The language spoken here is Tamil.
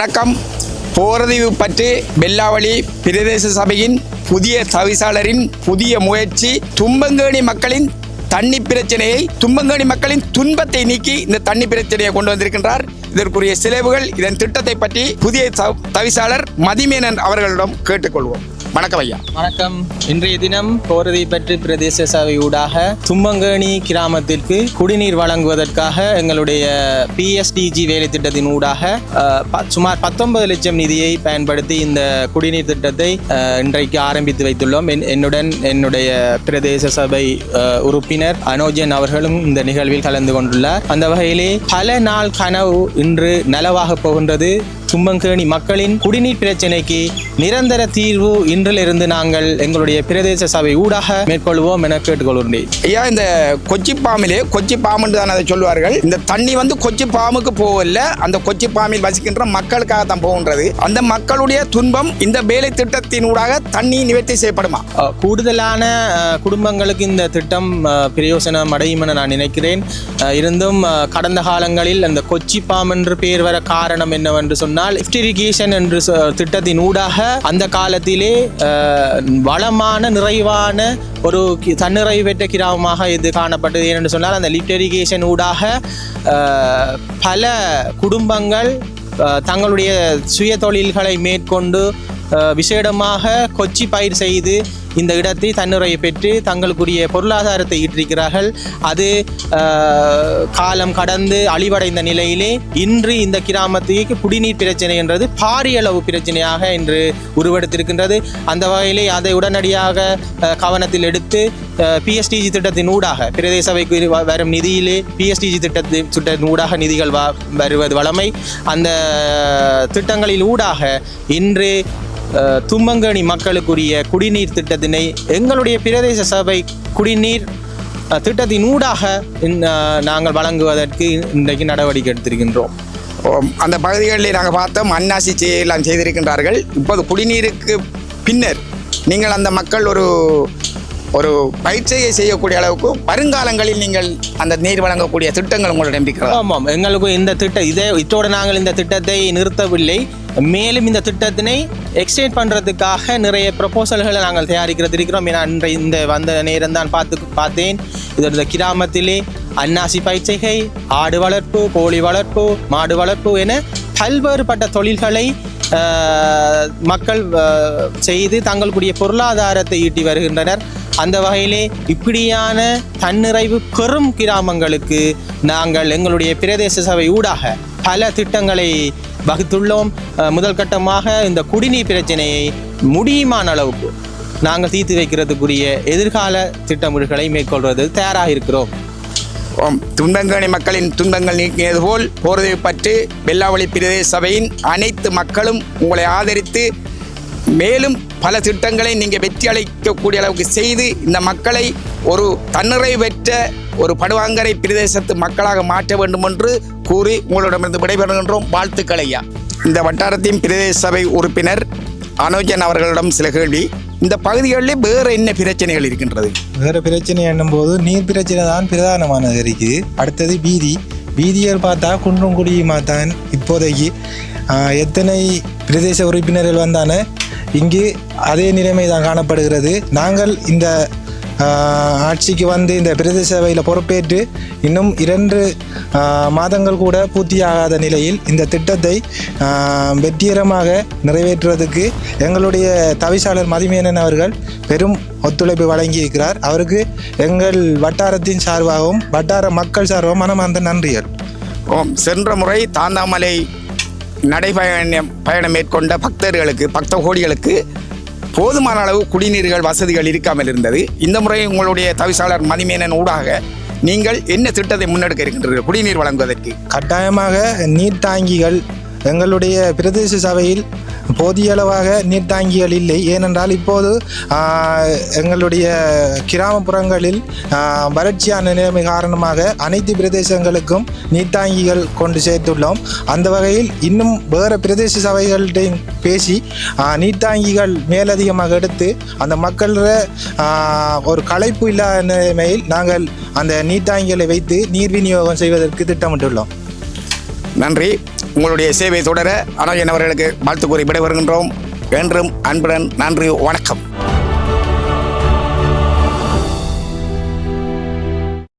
வணக்கம். போரதீவு பற்றி பெல்லாவளி பிரதேச சபையின் புதிய தவிசாளரின் புதிய முயற்சி தும்பங்கேணி மக்களின் தண்ணி பிரச்சனையை, தும்பங்கேணி மக்களின் துன்பத்தை நீக்கி இந்த தண்ணி பிரச்சனையை கொண்டு வந்திருக்கின்றார். இதற்குரிய செலவுகள், இதன் திட்டத்தை பற்றி புதிய தவிசாளர் மதிமேனன் அவர்களிடம் கேட்டுக்கொள்வோம். வணக்கம் ஐயா. வணக்கம். இன்றைய தினம் போரதீவு பற்றி பிரதேச சபை ஊடாக தும்பங்கேணி கிராமத்திற்கு குடிநீர் வழங்குவதற்காக எங்களுடைய PSDG வேலை திட்டத்தின் ஊடாக சுமார் 19 லட்சம் நிதியை பயன்படுத்தி இந்த குடிநீர் திட்டத்தை இன்றைக்கு ஆரம்பித்து வைத்துள்ளோம். என்னுடைய பிரதேச சபை உறுப்பினர் அனோஜன் அவர்களும் இந்த நிகழ்வில் கலந்து கொண்டுள்ளார். அந்த வகையிலே பல நாள் கனவு இன்று நலவாக போகின்றது. தும்பங்கேணி மக்களின் குடிநீர் பிரச்சனைக்கு நிரந்தர தீர்வு இன்றிலிருந்து நாங்கள் எங்களுடைய பிரதேச சபை ஊடாக மேற்கொள்வோம் என கேட்டுக்கொள்கின்றேன். ஐயா, இந்த கொச்சி பாமிலே, கொச்சி பாம்பு தான் அதை சொல்வார்கள். இந்த தண்ணி கொச்சி பாம்புக்கு போகல, அந்த கொச்சி பாம்பில் வசிக்கின்ற மக்களுக்காக தான் போகின்றது. அந்த மக்களுடைய துன்பம் இந்த வேலை திட்டத்தின் ஊடாக தண்ணி நிவர்த்தி செய்யப்படுமா? கூடுதலான குடும்பங்களுக்கு இந்த திட்டம் பிரயோசனம் அடையும் என நான் நினைக்கிறேன். இருந்தும் கடந்த காலங்களில் அந்த கொச்சி பாம்பு என்று பெயர் வர காரணம் என்னவென்று சொன்னால், லிஃப்ட் இரிகேஷன் என்ற திட்டத்தின் ஊடாக அந்த காலத்திலே வளமான நிறைவான ஒரு தன்னிறைவு பெற்ற கிராமமாக இது காணப்பட்டது. ஏனென்று சொன்னால், அந்த லிஃப்ட் இரிகேஷன் ஊடாக பல குடும்பங்கள் தங்களுடைய சுய தொழில்களை மேற்கொண்டு விசேடமாக கொச்சி பயிர் செய்து இந்த இடத்தை தன்னுரையை பெற்று தங்களுக்குரிய பொருளாதாரத்தை ஈட்டிருக்கிறார்கள். அது காலம் கடந்து அழிவடைந்த நிலையிலே இன்று இந்த கிராமத்துக்கு குடிநீர் பிரச்சனை என்றது பாரிய அளவு பிரச்சனையாக இன்று உருவெடுத்திருக்கின்றது. அந்த வகையிலே அதை உடனடியாக கவனத்தில் எடுத்து PSDG திட்டத்தின் ஊடாக பிரதேச சபைக்கு வரும் நிதியிலே PSDG திட்டத்தின் ஊடாக நிதிகள் வருவது வழமை. அந்த திட்டங்களில் ஊடாக இன்று தும்பங்கேணி மக்களுக்குரிய குடிநீர் திட்டத்தினை எங்களுடைய பிரதேச சபை குடிநீர் திட்டத்தின் ஊடாக நாங்கள் வழங்குவதற்கு இன்றைக்கு நடவடிக்கை எடுத்திருக்கின்றோம். அந்த பகுதிகளில் நாங்கள் பார்த்தோம், அன்னாசி எல்லாம் செய்திருக்கின்றார்கள். இப்போது குடிநீருக்கு பின்னர் நீங்கள் அந்த மக்கள் ஒரு பயிற்சியை செய்யக்கூடிய அளவுக்கு வருங்காலங்களில் நீங்கள் அந்த நீர் வழங்கக்கூடிய திட்டங்கள் உங்களிடம் இருக்கிறது? ஆமாம், எங்களுக்கு இந்த இதோடு நாங்கள் இந்த திட்டத்தை நிறுத்தவில்லை. மேலும் இந்த திட்டத்தினை எக்ஸ்டெண்ட் பண்ணுறதுக்காக நிறைய ப்ரொபோசல்களை நாங்கள் தயாரிக்கிறோம். இந்த வந்த நேரம் தான் பார்த்தேன். இதோட கிராமத்திலே அன்னாசி பயிற்சிகை, ஆடு வளர்ப்பு, கோழி வளர்ப்பு, மாடு வளர்ப்பு என பல்வேறுபட்ட தொழில்களை மக்கள் செய்து தங்களுடைய பொருளாதாரத்தை ஈட்டி வருகின்றனர். அந்த வகையிலே இப்படியான தன்னிறைவு பெறும் கிராமங்களுக்கு நாங்கள் எங்களுடைய பிரதேச சபை ஊடாக பல திட்டங்களை வகுத்துள்ளோம். முதல் கட்டமாக இந்த குடிநீர் பிரச்சனையை முடியுமான அளவுக்கு நாங்கள் தீர்த்து வைக்கிறதுக்குரிய எதிர்கால திட்டமிடல்களை மேற்கொள்வது தயாராக இருக்கிறோம். தும்பங்கேணி மக்களின் துன்பங்கள் நீக்கியது போல் போரதீவு பற்றி பெல்லாவளி பிரதேச சபையின் அனைத்து மக்களும் உங்களை ஆதரித்து மேலும் பல திட்டங்களை நீங்கள் வெற்றி அளிக்கக்கூடிய அளவுக்கு செய்து இந்த மக்களை ஒரு தன்னிறைவு பெற்ற ஒரு படுவாங்கரை பிரதேசத்து மக்களாக மாற்ற வேண்டும் என்று கூறி உங்களிடமிருந்து விடைபெறுகின்றோம். வாழ்த்துக்கள் ஐயா. இந்த வட்டாரத்தின் பிரதேச சபை உறுப்பினர் அனோஜன் அவர்களிடம் சில கேள்வி. இந்த பகுதிகளில் வேறு என்ன பிரச்சனைகள் இருக்கின்றது? வேறு பிரச்சனை என்னும்போது நீர் பிரச்சனை தான் பிரதானமானது இருக்குது. அடுத்தது வீதிகள் பார்த்தா குன்றும் குடியுமா தான் இப்போதைக்கு எத்தனை பிரதேச உறுப்பினர்கள் வந்தானே இங்கு அதே நிலைமை தான் காணப்படுகிறது. நாங்கள் இந்த ஆட்சிக்கு வந்து இந்த பிரதேச சபையில் பொறுப்பேற்று இன்னும் 2 மாதங்கள் கூட பூர்த்தியாகாத நிலையில் இந்த திட்டத்தை வெற்றிகரமாக நிறைவேற்றுவதற்கு எங்களுடைய தவிசாளர் மதிமேனன் அவர்கள் பெரும் ஒத்துழைப்பு வழங்கியிருக்கிறார். அவருக்கு எங்கள் வட்டாரத்தின் சார்பாகவும் வட்டார மக்கள் சார்பாகவும் மனமார்ந்த நன்றிகள். சென்ற முறை தாந்தாமலை பயணம் மேற்கொண்ட பக்த கோடிகளுக்கு போதுமான அளவு குடிநீர்கள் வசதிகள் இருக்காமல் இருந்தது. இந்த முறை உங்களுடைய தவிசாளர் மதிமேனன் ஊடாக நீங்கள் என்ன திட்டத்தை முன்னெடுக்க இருக்கின்றீர்கள் குடிநீர் வழங்குவதற்கு? கட்டாயமாக நீர்த்தாங்கிகள் எங்களுடைய பிரதேச சபையில் போதிய அளவாக நீர்த்தாங்கிகள் இல்லை. ஏனென்றால் இப்போது எங்களுடைய கிராமப்புறங்களில் வறட்சியான நிலைமை காரணமாக அனைத்து பிரதேசங்களுக்கும் நீர்த்தாங்கிகள் கொண்டு சேர்த்துள்ளோம். அந்த வகையில் இன்னும் வேறு பிரதேச சபைகள்டையும் பேசி நீர்த்தாங்கிகள் மேலதிகமாக எடுத்து அந்த மக்கள ஒரு களைப்பு இல்லாத நிலைமையில் நாங்கள் அந்த நீர்த்தாங்கிகளை வைத்து நீர் விநியோகம் செய்வதற்கு திட்டமிட்டுள்ளோம். நன்றி. உங்களுடைய சேவை தொடர அனோஜன் அவர்களுக்கு வாழ்த்து கூறி விடைபெறுகின்றோம். என்றும் அன்புடன் நன்றி, வணக்கம்.